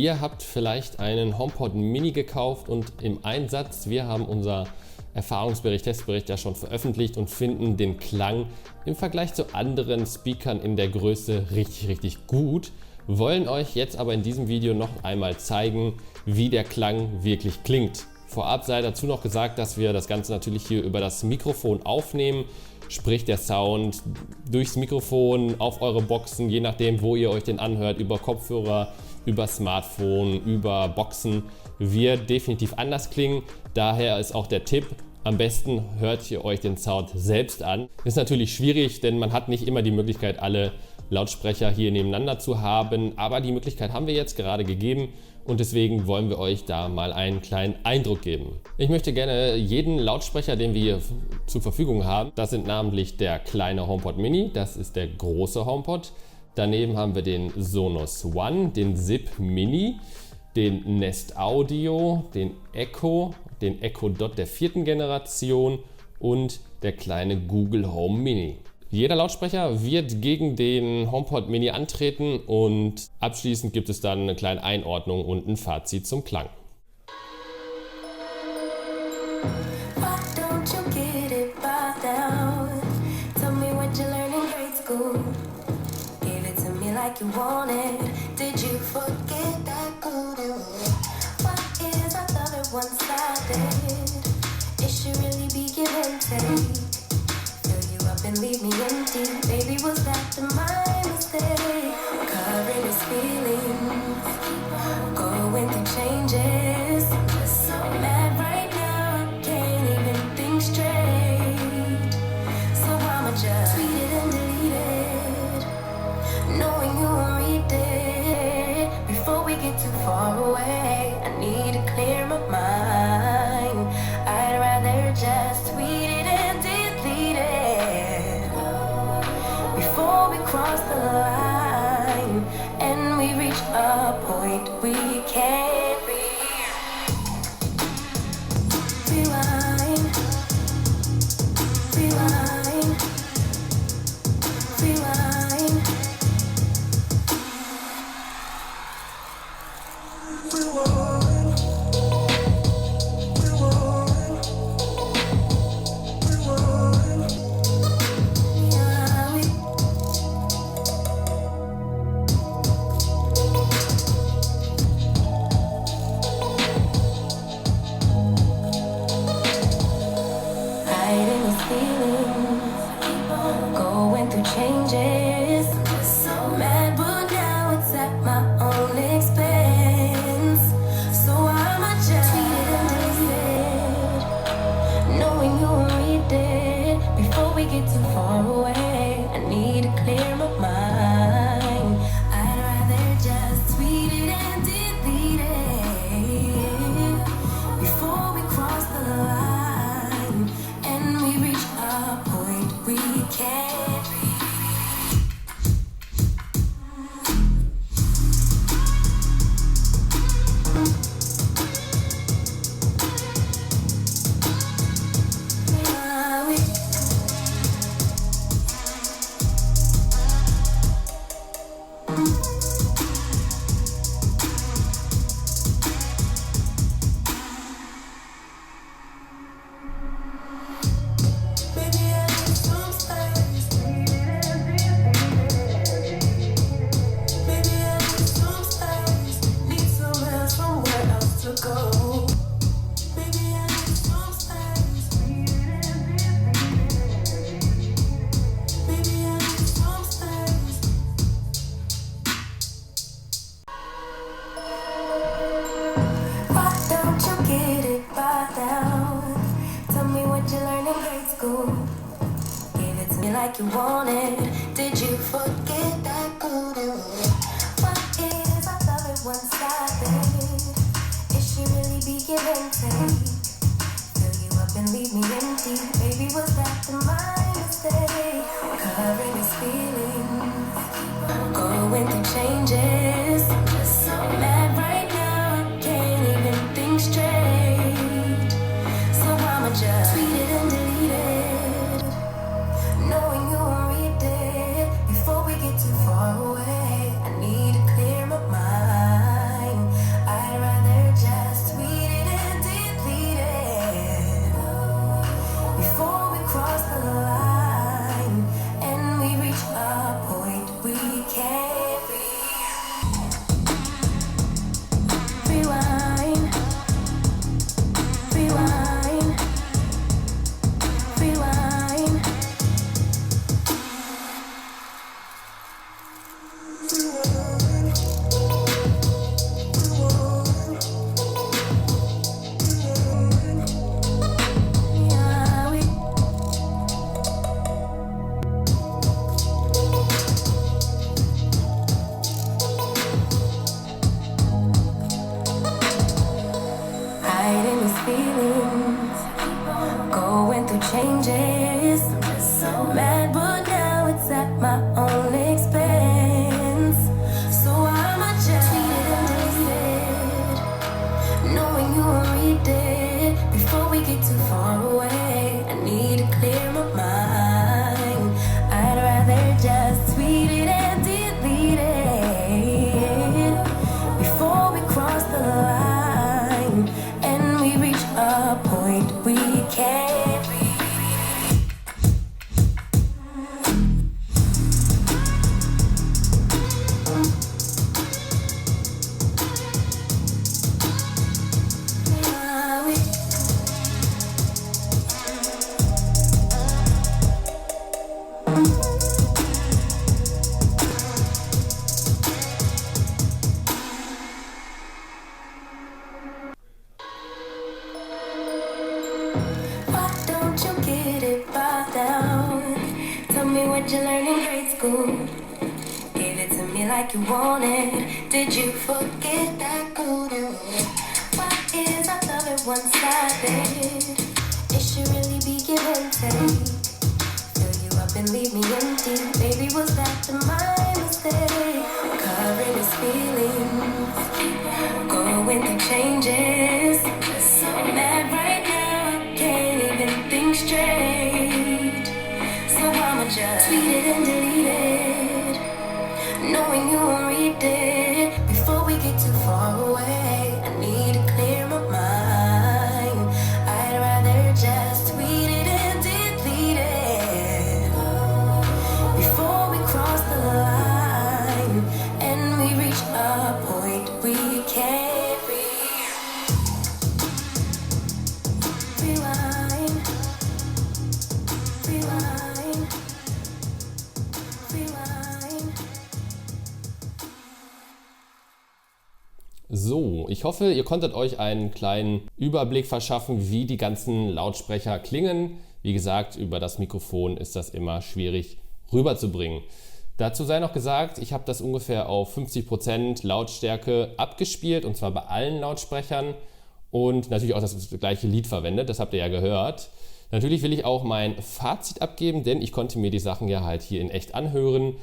Ihr habt vielleicht einen HomePod Mini gekauft und im Einsatz, wir haben unser Erfahrungsbericht, Testbericht ja schon veröffentlicht und finden den Klang im Vergleich zu anderen Speakern in der Größe richtig gut. Wollen euch jetzt aber in diesem Video noch einmal zeigen, wie der Klang wirklich klingt. Vorab sei dazu noch gesagt, dass wir das Ganze natürlich hier über das Mikrofon aufnehmen, sprich der Sound durchs Mikrofon auf eure Boxen, je nachdem wo ihr euch den anhört, über Kopfhörer, über Smartphone, über Boxen, wird definitiv anders klingen. Daher ist auch der Tipp, am besten hört ihr euch den Sound selbst an. Ist natürlich schwierig, denn man hat nicht immer die Möglichkeit, alle Lautsprecher hier nebeneinander zu haben, aber die Möglichkeit haben wir jetzt gerade gegeben und deswegen wollen wir euch da mal einen kleinen Eindruck geben. Ich möchte gerne jeden Lautsprecher, den wir hier zur Verfügung haben, das sind namentlich der kleine HomePod Mini, das ist der große HomePod, daneben haben wir den Sonos One, den Zip Mini, den Nest Audio, den Echo Dot der 4. Generation und der kleine Google Home Mini. Jeder Lautsprecher wird gegen den HomePod Mini antreten und abschließend gibt es dann eine kleine Einordnung und ein Fazit zum Klang. And leave me empty, baby, was that my mistake? Covering his feelings, going through changes. Just so mad right now, I can't even think straight. So I'ma just tweet it and delete it, knowing you won't read it. Before we get too far away, I need to clear my mind. I'd rather just tweet it and delete it before we cross the line and we reach a point we can't rewind, rewind, rewind, rewind. Going through changes. I'm just so mad, but now it's at my own expense. So I'ma just tweet it and delete it, knowing you won't read it. Before we get too far away, I need to clear my mind. I'd rather just tweet it and delete it before we cross the line and we reach a point we can't. Like you wanted, did you forget that good? What is our love at one-sided? It should really be give and take. Fill you up and leave me empty, baby, was that my mistake? Covering his feelings, going through changes. I'm just so mad right now, I can't even think straight. So I'ma just tweet it and delete it, knowing you won't read it. Before we get too far away, I need to clear my mind. mad, but now it's at my own expense. So I'ma just tweet it and delete it, knowing you won't read it before we get too far away. I need to clear my mind. I'd rather just tweet it and delete it before we cross the line and we reach a point we can't reach. Why don't you get it by now? Tell me what you learned in grade school. Give it to me like you want it. Did you forget that good? Why is our love at one-sided? It should really be give and take. Fill you up and leave me empty. Baby, was that my mistake? Covering his feelings, going through changes. So mad right now, I can't even think straight. So I'ma just tweet it and delete it, knowing you won't read it before we get too far away. I need to clear my mind. I'd rather just tweet it and delete it before we cross the line and we reach a point we can't reach. Rewind, rewind, rewind. So, ich hoffe, ihr konntet euch einen kleinen Überblick verschaffen, wie die ganzen Lautsprecher klingen. Wie gesagt, über das Mikrofon ist das immer schwierig rüberzubringen. Dazu sei noch gesagt, ich habe das ungefähr auf 50% Lautstärke abgespielt, und zwar bei allen Lautsprechern, und natürlich auch das gleiche Lied verwendet, das habt ihr ja gehört. Natürlich will ich auch mein Fazit abgeben, denn ich konnte mir die Sachen ja halt hier in echt anhören.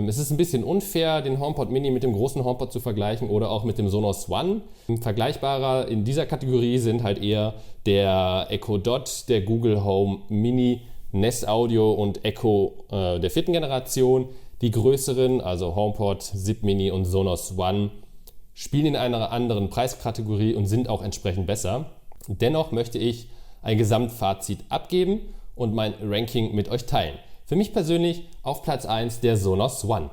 Es ist ein bisschen unfair, den HomePod Mini mit dem großen HomePod zu vergleichen oder auch mit dem Sonos One. Vergleichbarer in dieser Kategorie sind halt eher der Echo Dot, der Google Home Mini, Nest Audio und Echo der 4. Generation. Die größeren, also HomePod, Zip Mini und Sonos One, spielen in einer anderen Preiskategorie und sind auch entsprechend besser. Dennoch möchte ich ein Gesamtfazit abgeben und mein Ranking mit euch teilen. Für mich persönlich auf Platz 1 der Sonos One.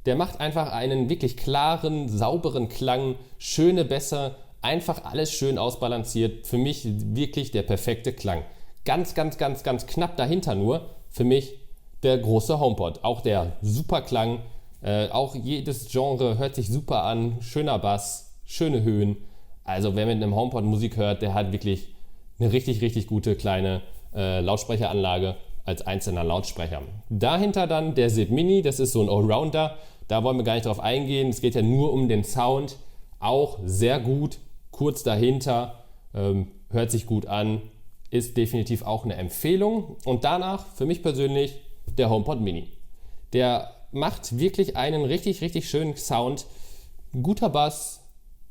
Der macht einfach einen wirklich klaren, sauberen Klang, schöne Bässe, einfach alles schön ausbalanciert. Für mich wirklich der perfekte Klang. Ganz knapp dahinter nur für mich der große HomePod. Auch der super Klang, auch jedes Genre hört sich super an, schöner Bass, schöne Höhen. Also wer mit einem HomePod Musik hört, der hat wirklich eine richtig gute kleine Lautsprecheranlage als einzelner Lautsprecher. Dahinter dann der Zip Mini, das ist so ein Allrounder. Da wollen wir gar nicht drauf eingehen. Es geht ja nur um den Sound. Auch sehr gut, kurz dahinter, hört sich gut an, ist definitiv auch eine Empfehlung. Und danach für mich persönlich der HomePod Mini. Der macht wirklich einen richtig schönen Sound. Guter Bass,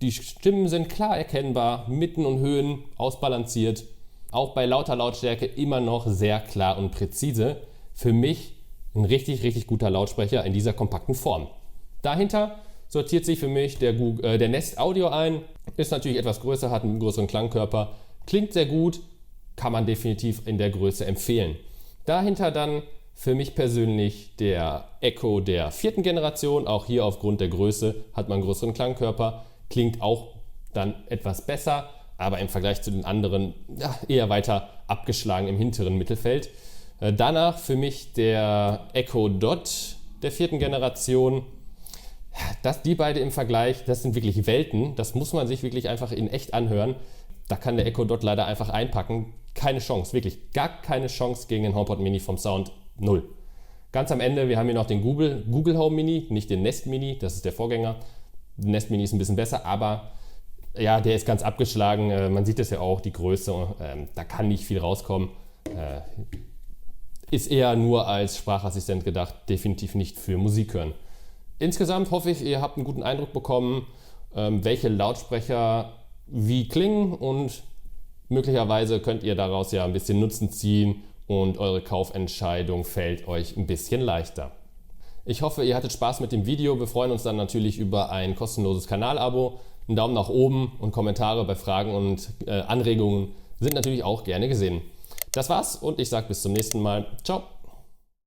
die Stimmen sind klar erkennbar, Mitten und Höhen ausbalanciert. Auch bei lauter Lautstärke immer noch sehr klar und präzise. Für mich ein richtig guter Lautsprecher in dieser kompakten Form. Dahinter sortiert sich für mich der Nest Audio ein. Ist natürlich etwas größer, hat einen größeren Klangkörper. Klingt sehr gut, kann man definitiv in der Größe empfehlen. Dahinter dann für mich persönlich der Echo der 4. Generation. Auch hier aufgrund der Größe hat man einen größeren Klangkörper. Klingt auch dann etwas besser, aber im Vergleich zu den anderen eher weiter abgeschlagen im hinteren Mittelfeld. Danach für mich der Echo Dot der 4. Generation. Die beiden im Vergleich, das sind wirklich Welten. Das muss man sich wirklich einfach in echt anhören. Da kann der Echo Dot leider einfach einpacken. Keine Chance, wirklich gar keine Chance gegen den HomePod Mini vom Sound. Null. Ganz am Ende, wir haben hier noch den Google Home Mini, nicht den Nest Mini, das ist der Vorgänger. Der Nest Mini ist ein bisschen besser, aber ja, der ist ganz abgeschlagen. Man sieht es ja auch, die Größe, da kann nicht viel rauskommen. ist eher nur als Sprachassistent gedacht, definitiv nicht für Musik hören. Insgesamt hoffe ich, ihr habt einen guten Eindruck bekommen, welche Lautsprecher wie klingen, und möglicherweise könnt ihr daraus ja ein bisschen Nutzen ziehen und eure Kaufentscheidung fällt euch ein bisschen leichter. Ich hoffe, ihr hattet Spaß mit dem Video. Wir freuen uns dann natürlich über ein kostenloses Kanalabo, einen Daumen nach oben, und Kommentare bei Fragen und Anregungen sind natürlich auch gerne gesehen. Das war's und ich sage bis zum nächsten Mal. Ciao!